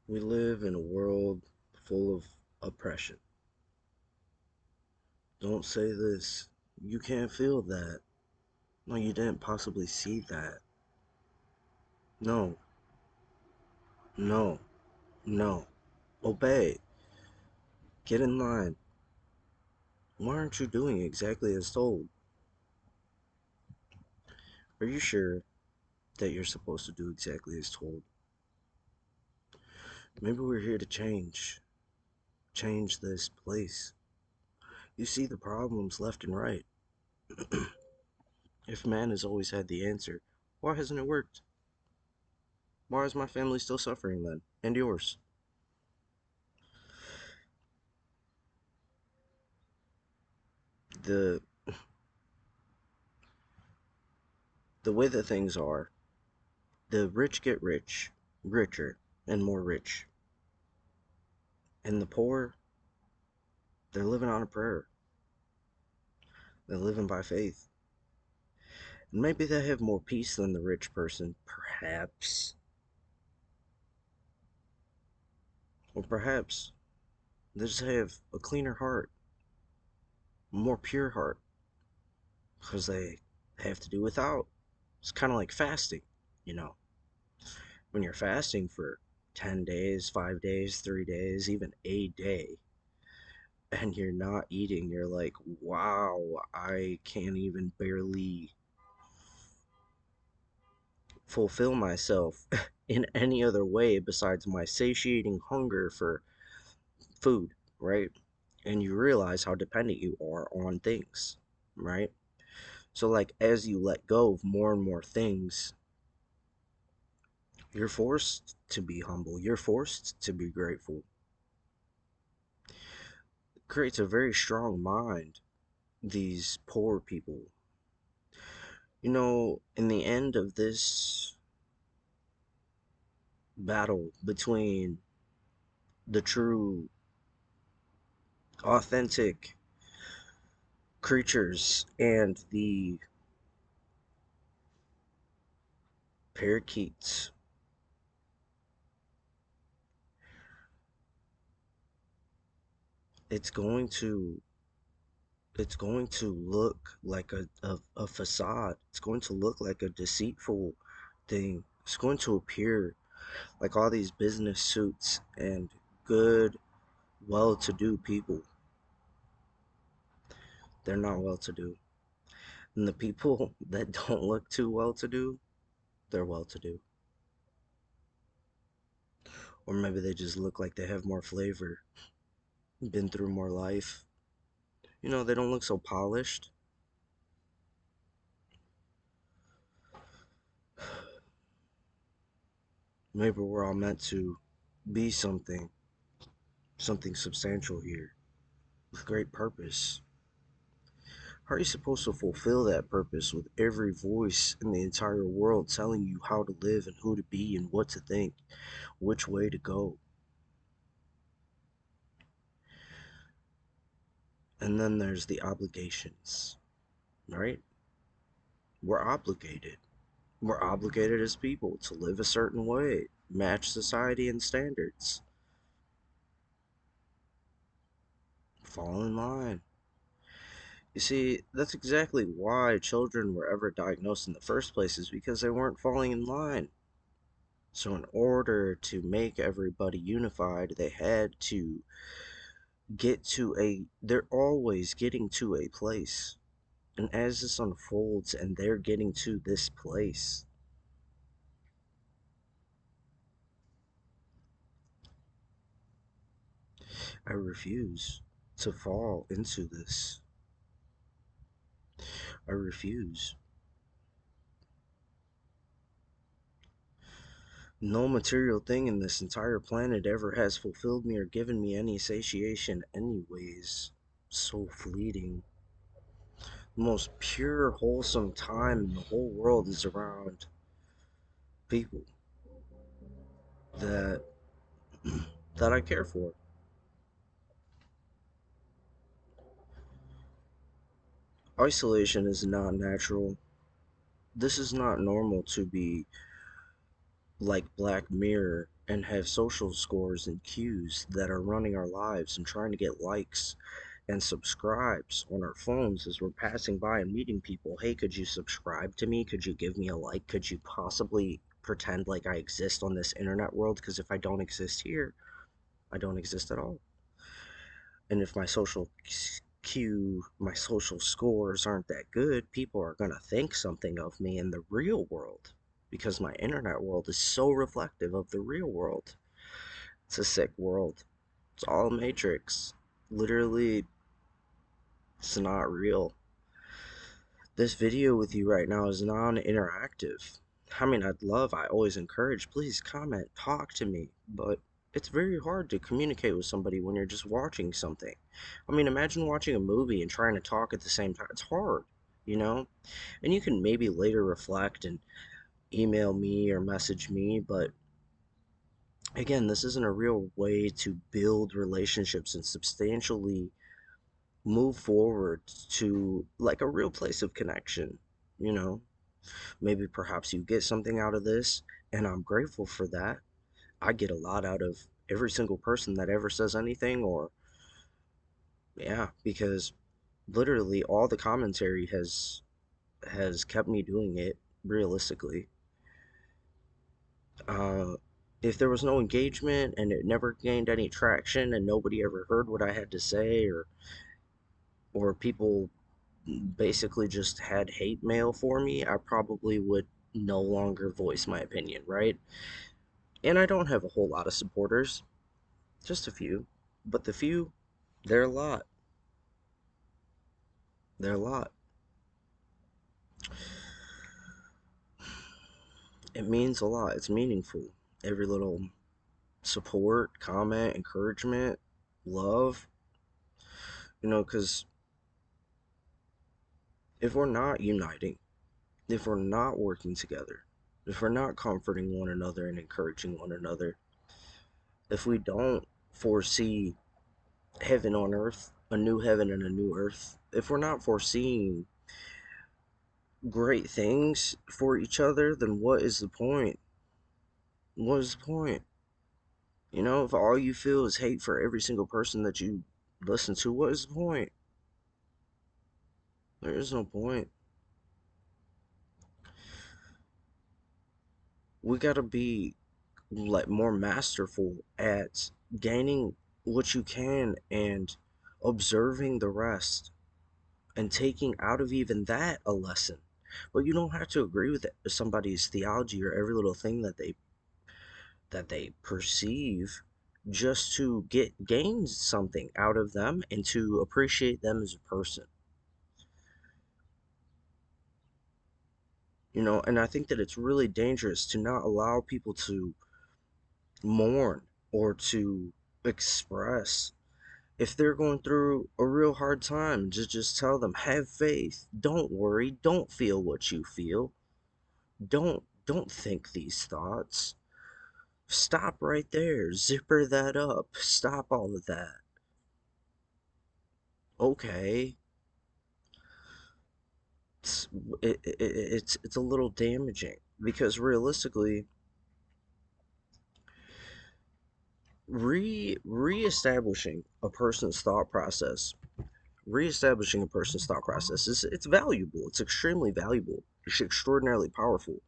We live in a world full of oppression. Don't say this. You can't feel that. No, you didn't possibly see that. No, no, no. Obey. Get in line. Why aren't you doing exactly as told? Are you sure that you're supposed to do exactly as told? Maybe we're here to change this place. You see the problems left and right. If man has always had the answer, why hasn't it worked? Why is my family still suffering then? And yours? The the way that things are, the rich get rich, richer, and more rich. And the poor, they're living on a prayer. They're living by faith. And maybe they have more peace than the rich person, perhaps. Or perhaps they just have a cleaner heart, a more pure heart, because they have to do without. It's kind of like fasting, you know. When you're fasting for 10 days, 5 days, 3 days, even a day, and you're not eating, you're like, wow, I can't even barely fulfill myself in any other way besides my satiating hunger for food, right? And you realize how dependent you are on things, right? So, like, as you let go of more and more things, you're forced to be humble, you're forced to be grateful. It creates a very strong mind, these poor people. In the end of this battle between the true, authentic creatures and the parakeets, it's going to it's going to look like a facade. It's going to look like a deceitful thing. It's going to appear like all these business suits and good, well-to-do people. They're not well-to-do. And the people that don't look too well-to-do, they're well-to-do. Or maybe they just look like they have more flavor, been through more life. They don't look so polished. Maybe we're all meant to be something substantial here, with great purpose. How are you supposed to fulfill that purpose with every voice in the entire world telling you how to live and who to be and what to think, which way to go? And then there's the obligations, right? We're obligated. We're obligated as people to live a certain way, match society and standards, fall in line. You see, that's exactly why children were ever diagnosed in the first place, is because they weren't falling in line. So, in order to make everybody unified, they had to they're always getting to a place. And as this unfolds and they're getting to this place, I refuse to fall into this. I refuse. No material thing in this entire planet ever has fulfilled me or given me any satiation, anyways. So fleeting. The most pure, wholesome time in the whole world is around people that that I care for. Isolation is not natural. This is not normal to be like Black Mirror and have social scores and cues that are running our lives and trying to get likes and subscribes on our phones as we're passing by and meeting people. Hey, could you subscribe to me? Could you give me a like? Could you possibly pretend like I exist on this internet world? Because if I don't exist here, I don't exist at all. And if my social scores aren't that good, people are going to think something of me in the real world because my internet world is so reflective of the real world. It's a sick world. It's all a matrix. Literally, it's not real. This video with you right now is non-interactive. I always encourage, please comment, talk to me, but it's very hard to communicate with somebody when you're just watching something. Imagine watching a movie and trying to talk at the same time. It's hard, you know? And you can maybe later reflect and email me or message me, but again, this isn't a real way to build relationships and substantially move forward to like a real place of connection, you know? Maybe perhaps you get something out of this, and I'm grateful for that. I get a lot out of every single person that ever says anything, or yeah, because literally all the commentary has kept me doing it realistically. Uh, if there was no engagement and it never gained any traction and nobody ever heard what I had to say, or people basically just had hate mail for me, I probably would no longer voice my opinion, right? And I don't have a whole lot of supporters, just a few. But the few, they're a lot. They're a lot. It means a lot. It's meaningful. Every little support, comment, encouragement, love, because if we're not uniting, if we're not working together, if we're not comforting one another and encouraging one another, if we don't foresee heaven on earth, a new heaven and a new earth, if we're not foreseeing great things for each other, then what is the point? What is the point? If all you feel is hate for every single person that you listen to, what is the point? There is no point. We gotta be like more masterful at gaining what you can and observing the rest and taking out of even that a lesson. But you don't have to agree with somebody's theology or every little thing that they perceive just to gain something out of them and to appreciate them as a person. And I think that it's really dangerous to not allow people to mourn or to express if they're going through a real hard time. Just tell them, have faith, don't worry, don't feel what you feel, don't think these thoughts. Stop right there, zipper that up, stop all of that. Okay, it's it's a little damaging because realistically, reestablishing a person's thought process, reestablishing a person's thought process is it's valuable. It's extremely valuable. It's extraordinarily powerful.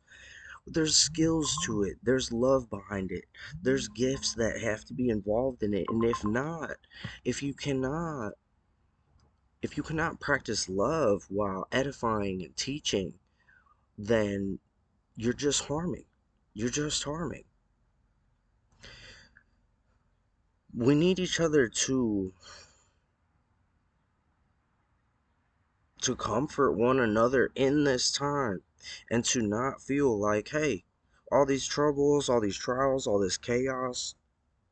There's skills to it. There's love behind it. There's gifts that have to be involved in it. And if you cannot, if you cannot practice love while edifying and teaching, then you're just harming. You're just harming. We need each other to comfort one another in this time and to not feel like, hey, all these troubles, all these trials, all this chaos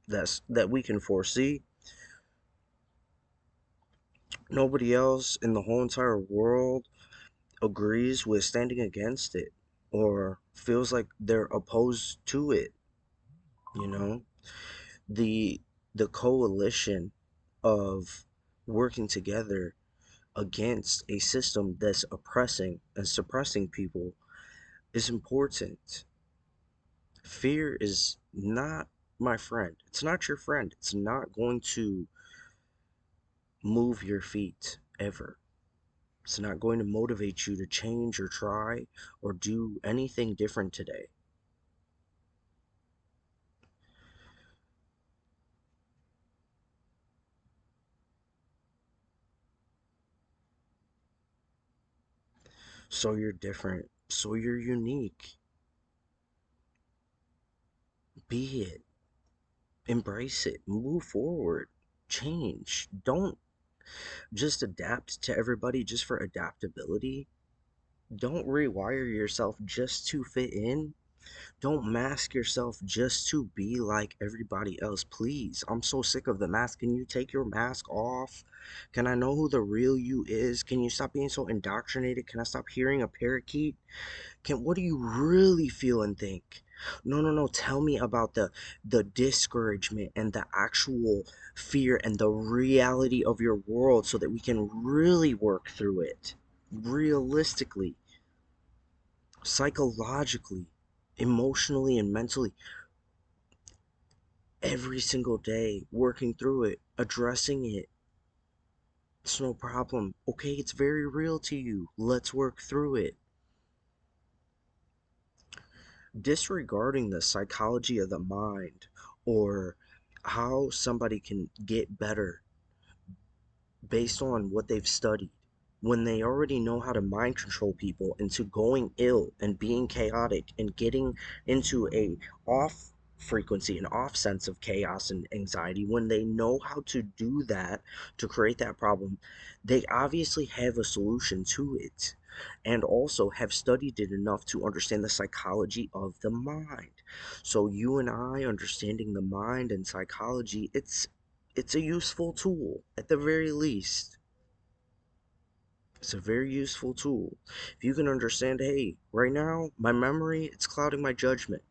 that we can foresee, nobody else in the whole entire world agrees with standing against it or feels like they're opposed to it, you know? The the coalition of working together against a system that's oppressing and suppressing people is important. Fear is not my friend. It's not your friend. It's not going to move your feet ever. It's not going to motivate you to change or try or do anything different today. So you're different. So you're unique. Be it. Embrace it. Move forward. Change. Don't just adapt to everybody just for adaptability. Don't rewire yourself just to fit in. Don't mask yourself just to be like everybody else. Please, I'm so sick of the mask. Can you take your mask off? Can I know who the real you is? Can you stop being so indoctrinated? Can I stop hearing a parakeet? What do you really feel and think? No, no, no. Tell me about the discouragement and the actual fear and the reality of your world so that we can really work through it realistically, psychologically, emotionally, and mentally, every single day, working through it, addressing it. It's no problem. Okay, it's very real to you. Let's work through it. Disregarding the psychology of the mind or how somebody can get better based on what they've studied when they already know how to mind control people into going ill and being chaotic and getting into a off frequency, an off sense of chaos and anxiety. When they know how to do that to create that problem, they obviously have a solution to it and also have studied it enough to understand the psychology of the mind. So you and I understanding the mind and psychology, it's a useful tool at the very least. It's a very useful tool. If you can understand, hey, right now, my memory, it's clouding my judgment.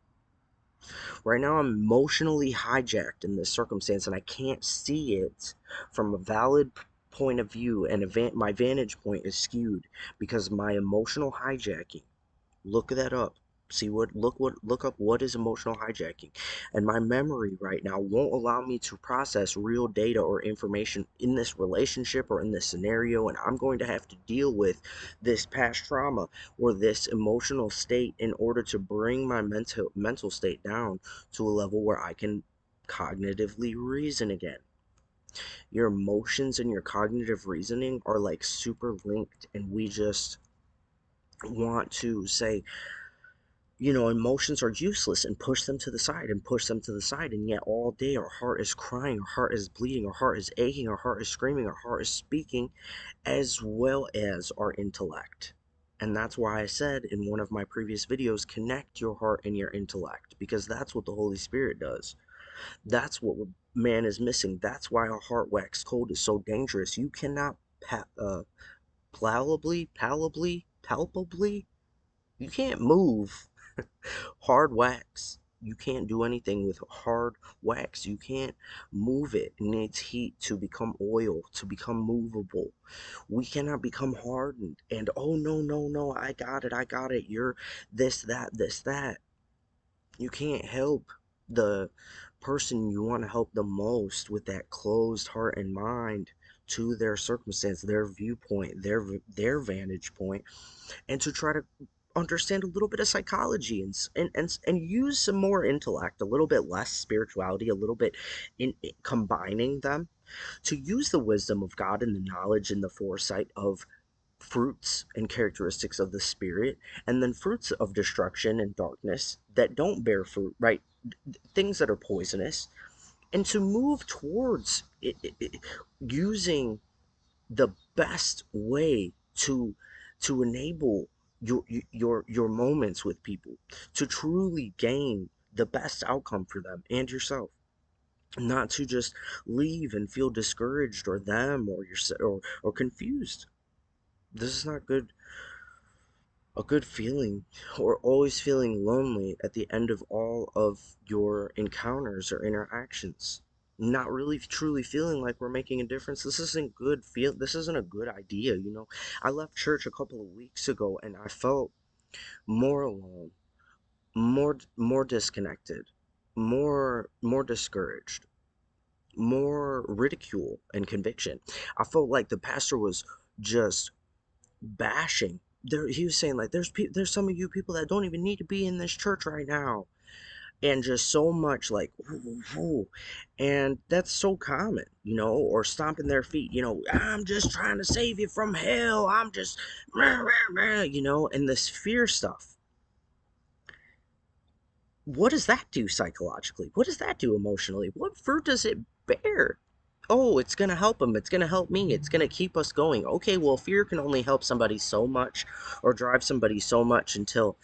Right now, I'm emotionally hijacked in this circumstance and I can't see it from a valid point of view, and my vantage point is skewed because my emotional hijacking. Look that up. See look up what is emotional hijacking. And my memory right now won't allow me to process real data or information in this relationship or in this scenario, and I'm going to have to deal with this past trauma or this emotional state in order to bring my mental state down to a level where I can cognitively reason again. Your emotions and your cognitive reasoning are like super linked, and we just want to say, emotions are useless and push them to the side and push them to the side. And yet, all day, our heart is crying, our heart is bleeding, our heart is aching, our heart is screaming, our heart is speaking, as well as our intellect. And that's why I said in one of my previous videos, connect your heart and your intellect, because that's what the Holy Spirit does. That's what man is missing. That's why a heart wax cold is so dangerous. You cannot palpably, you can't move hard wax. You can't do anything with hard wax. You can't move it. It needs heat to become oil, to become movable. We cannot become hardened and, oh, no, no, no, I got it. You're this, that. You can't help the person you want to help the most with that closed heart and mind to their circumstance, their viewpoint, their vantage point, and to try to understand a little bit of psychology and use some more intellect, a little bit less spirituality, a little bit in combining them to use the wisdom of God and the knowledge and the foresight of fruits and characteristics of the spirit, and then fruits of destruction and darkness that don't bear fruit, right? Things that are poisonous, and to move towards using the best way to enable your moments with people, to truly gain the best outcome for them and yourself, not to just leave and feel discouraged or them or yourself or confused. This is not a good feeling, or always feeling lonely at the end of all of your encounters or interactions, not really truly feeling like we're making a difference. This isn't a good idea. I left church a couple of weeks ago and I felt more alone, more disconnected, more discouraged, more ridicule and conviction. I felt like the pastor was just bashing. There, he was saying like, there's some of you people that don't even need to be in this church right now, and just so much like, "Ooh, ooh." And that's so common, or stomping their feet. I'm just trying to save you from hell. I'm just, meh, meh, meh, and this fear stuff. What does that do psychologically? What does that do emotionally? What fruit does it bear? Oh, it's going to help them. It's going to help me. It's going to keep us going. Okay, well, fear can only help somebody so much or drive somebody so much until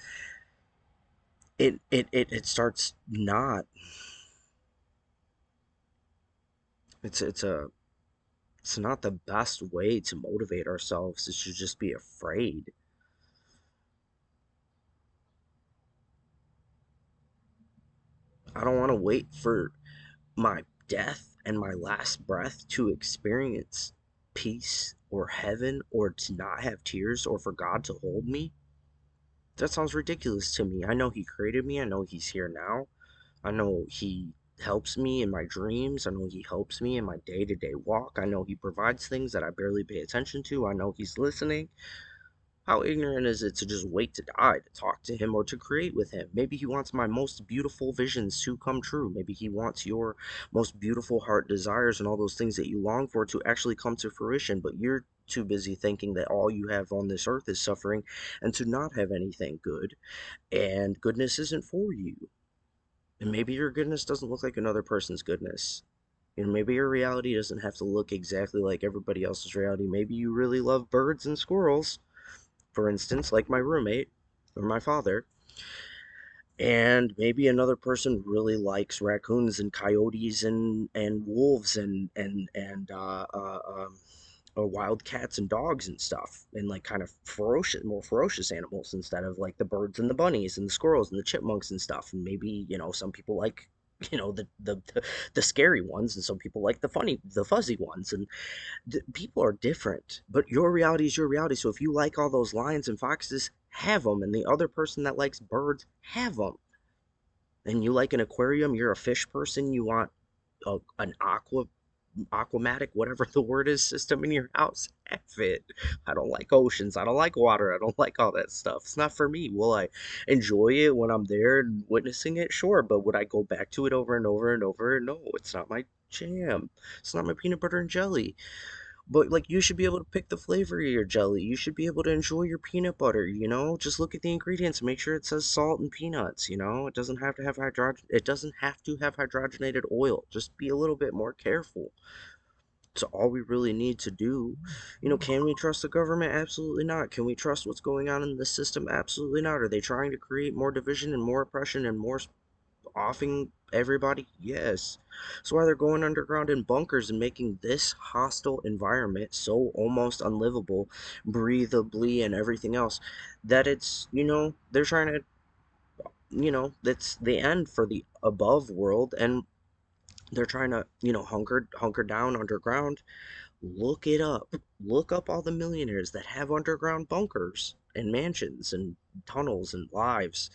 it starts not. It's it's not the best way to motivate ourselves. It should just be afraid. I don't want to wait for my death and my last breath to experience peace or heaven or to not have tears or for God to hold me. That sounds ridiculous to me. I know He created me. I know He's here now. I know He helps me in my dreams. I know He helps me in my day to day walk. I know He provides things that I barely pay attention to. I know He's listening. How ignorant is it to just wait to die, to talk to Him, or to create with Him? Maybe He wants my most beautiful visions to come true. Maybe He wants your most beautiful heart desires and all those things that you long for to actually come to fruition, but you're too busy thinking that all you have on this earth is suffering and to not have anything good, and goodness isn't for you. And maybe your goodness doesn't look like another person's goodness. Maybe your reality doesn't have to look exactly like everybody else's reality. Maybe you really love birds and squirrels, for instance, like my roommate or my father, and maybe another person really likes raccoons and coyotes and wolves and wild cats and dogs and stuff, and like kind of more ferocious animals instead of like the birds and the bunnies and the squirrels and the chipmunks and stuff. And maybe some people like the scary ones, and some people like the fuzzy ones, and people are different, but your reality is your reality. So if you like all those lions and foxes, have them, and the other person that likes birds, have them. And you like an aquarium, you're a fish person, you want an aquamatic, whatever the word is, system in your house, have it. I don't like oceans, I don't like water, I don't like all that stuff. It's not for me. Will I enjoy it when I'm there and witnessing it? Sure, but would I go back to it over and over and over? No, it's not my jam. It's not my peanut butter and jelly. But like, you should be able to pick the flavor of your jelly. You should be able to enjoy your peanut butter, Just look at the ingredients, make sure it says salt and peanuts. It doesn't have to have hydrogenated oil. Just be a little bit more careful. So all we really need to do, can we trust the government? Absolutely not. Can we trust what's going on in the system? Absolutely not. Are they trying to create more division and more oppression and more offing everybody? Yes. So why they're going underground in bunkers and making this hostile environment so almost unlivable, breathably, and everything else, that it's, they're trying to, that's the end for the above world, and they're trying to, hunker down underground. Look it up. Look up all the millionaires that have underground bunkers and mansions and tunnels and lives,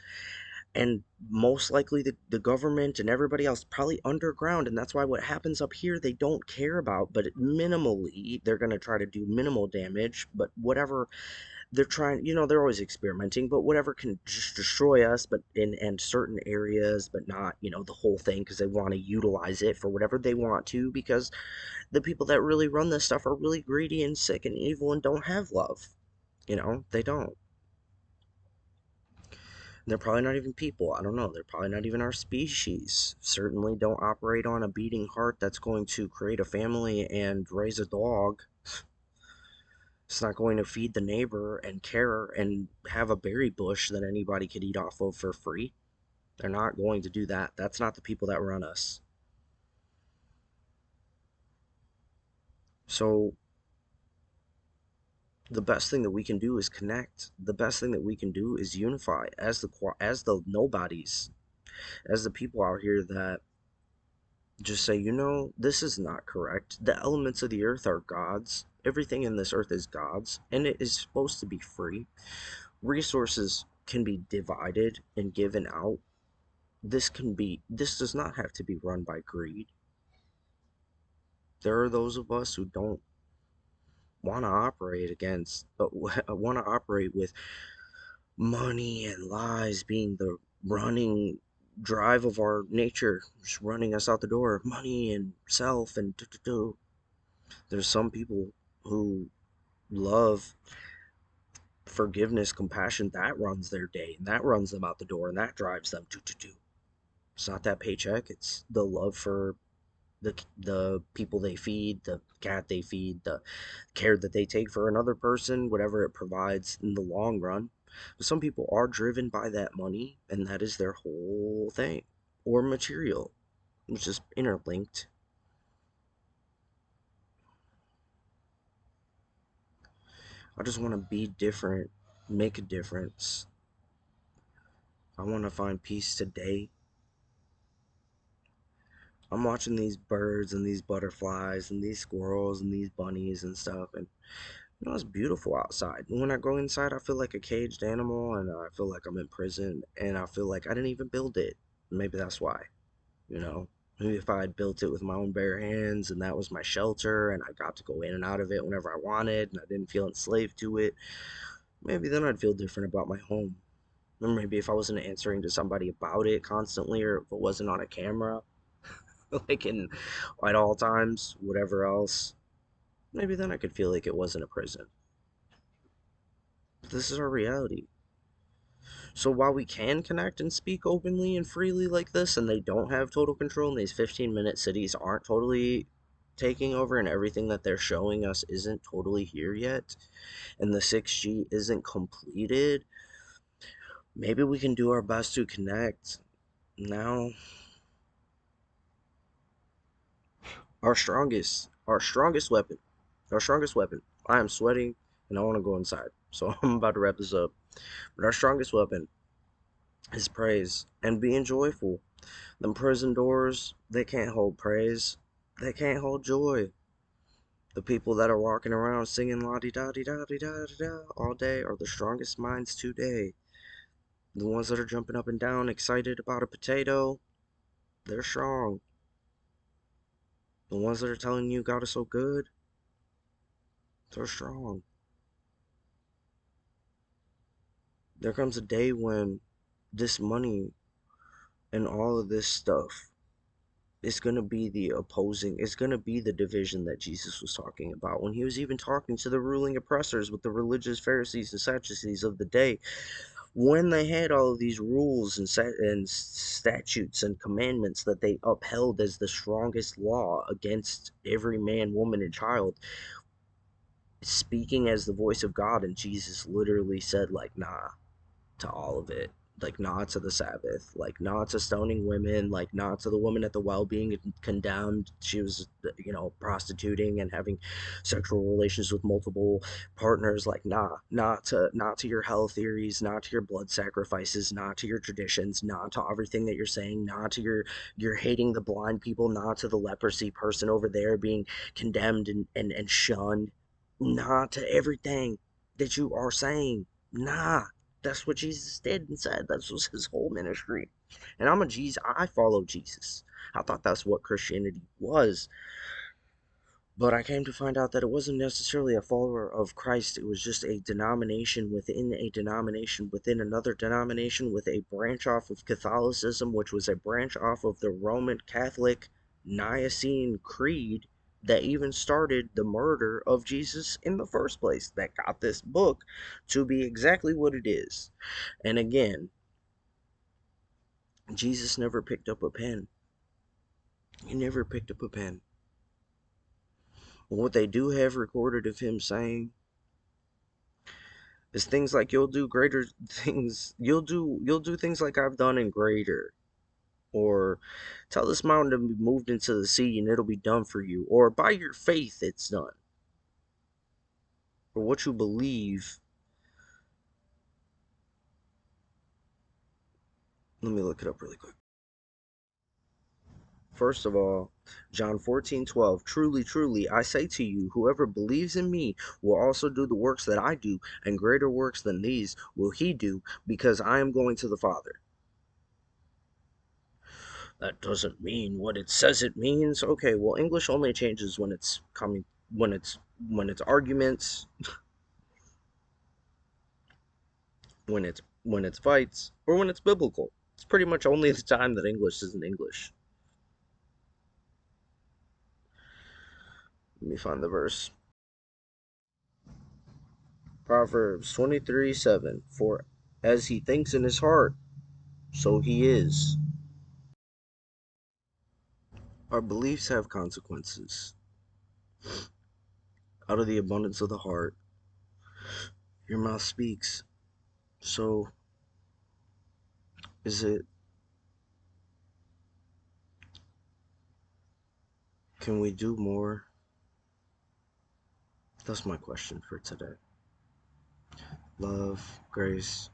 and most likely the government and everybody else probably underground, and that's why what happens up here they don't care about, but minimally they're going to try to do minimal damage, but whatever they're trying, they're always experimenting, but whatever can just destroy us, but in certain areas, but not, the whole thing, because they want to utilize it for whatever they want to, because the people that really run this stuff are really greedy and sick and evil and don't have love. They don't. They're probably not even people. I don't know. They're probably not even our species. Certainly don't operate on a beating heart that's going to create a family and raise a dog. It's not going to feed the neighbor and care and have a berry bush that anybody could eat off of for free. They're not going to do that. That's not the people that run us. So the best thing that we can do is connect. The best thing that we can do is unify as the nobodies, as the people out here that just say, this is not correct. The elements of the earth are God's. Everything in this earth is God's, and it is supposed to be free. Resources can be divided and given out. This does not have to be run by greed. There are those of us who don't want to operate against, but want to operate with money and lies being the running drive of our nature, just running us out the door. Money and self and do. There's some people who love forgiveness, compassion, that runs their day, and that runs them out the door, and that drives them to. It's not that paycheck, it's the love for the people they feed, the cat they feed, the care that they take for another person, whatever it provides in the long run. But some people are driven by that money, and that is their whole thing, or material. It's just interlinked. I just want to be different, make a difference. I want to find peace today. I'm watching these birds and these butterflies and these squirrels and these bunnies and stuff, and it's beautiful outside. When I go inside, I feel like a caged animal, and I feel like I'm in prison, and I feel like I didn't even build it. Maybe that's why, you know. Maybe if I had built it with my own bare hands, and that was my shelter, and I got to go in and out of it whenever I wanted, and I didn't feel enslaved to it, maybe then I'd feel different about my home. Or maybe if I wasn't answering to somebody about it constantly, or if it wasn't on a camera, like at all times, whatever else, maybe then I could feel like it wasn't a prison. But this is our reality. So while we can connect and speak openly and freely like this, and they don't have total control, and these 15-minute cities aren't totally taking over, and everything that they're showing us isn't totally here yet, and the 6G isn't completed, maybe we can do our best to connect. Now, our strongest weapon, our strongest weapon. I am sweating and I want to go inside, so I'm about to wrap this up. But our strongest weapon is praise and being joyful. Them prison doors, they can't hold praise. They can't hold joy. The people that are walking around singing la di da di da di da di da all day are the strongest minds today. The ones that are jumping up and down, excited about a potato, they're strong. The ones that are telling you God is so good, they're strong. There comes a day when this money and all of this stuff is going to be the opposing, it's going to be the division that Jesus was talking about when he was even talking to the ruling oppressors with the religious Pharisees and Sadducees of the day. When they had all of these rules and statutes and commandments that they upheld as the strongest law against every man, woman, and child, speaking as the voice of God, and Jesus literally said, like, nah, to all of it. Like, not to the Sabbath, like, not to stoning women, like, not to the woman at the well being condemned. She was, prostituting and having sexual relations with multiple partners. Like, nah, not to your hell theories, not to your blood sacrifices, not to your traditions, not to everything that you're saying, not to your hating the blind people, not to the leprosy person over there being condemned and shunned, not to everything that you are saying. Nah, that's what Jesus did and said. That was his whole ministry. And I follow Jesus. I thought that's what Christianity was. But I came to find out that it wasn't necessarily a follower of Christ. It was just a denomination within another denomination, with a branch off of Catholicism, which was a branch off of the Roman Catholic Nicene Creed that even started the murder of Jesus in the first place, that got this book to be exactly what it is. And again, Jesus never picked up a pen. He never picked up a pen. What they do have recorded of him saying is things like, you'll do greater things, you'll do things like I've done and greater. Or tell this mountain to be moved into the sea and it'll be done for you. Or by your faith it's done. Or what you believe. Let me look it up really quick. First of all, John 14:12. Truly, truly, I say to you, whoever believes in me will also do the works that I do, and greater works than these will he do, because I am going to the Father. That doesn't mean what it says it means. Okay, well, English only changes when it's coming, when it's arguments, when it's fights, or when it's biblical. It's pretty much only the time that English isn't English. Let me find the verse. Proverbs 23:7. For as he thinks in his heart, so he is. Our beliefs have consequences. Out of the abundance of the heart, your mouth speaks. So, is it, can we do more? That's my question for today. Love, grace,